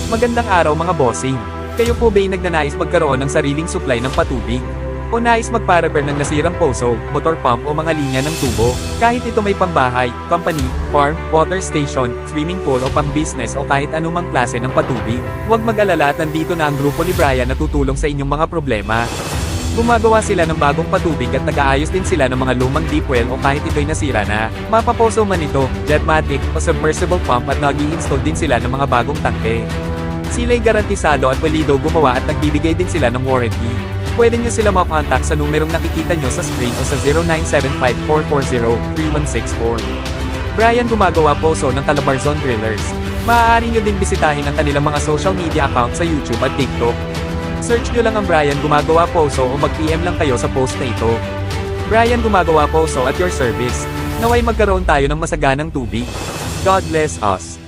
Magandang araw mga bossing. Kayo po ba'y nagnanais magkaroon ng sariling supply ng patubig? O nais magpa-repair ng nasirang poso, motor pump o mga linya ng tubo? Kahit ito may pambahay, company, farm, water station, swimming pool o pang-business o kahit anumang klase ng patubig, huwag mag-alala at nandito na ang grupo ni Brian na tutulong sa inyong mga problema. Gumagawa sila ng bagong patubig at nag-aayos din sila ng mga lumang deep well o kahit ito'y nasira na. Mapaposo man ito, Jetmatic o submersible pump at nag-i-install din sila ng mga bagong tangke. Sila'y garantisado at walido gumawa at nagbibigay din sila ng warranty. Pwede nyo sila makontak sa numerong nakikita nyo sa screen o sa 0975-440-3164. Brian gumagawa poso ng Calabarzon Drillers. Maaari nyo din bisitahin ang kanilang mga social media account sa YouTube at TikTok. Search nyo lang ang Brian gumagawa poso o mag-PM lang kayo sa post na ito. Brian gumagawa poso at your service. Naway magkaroon tayo ng masaganang tubig. God bless us.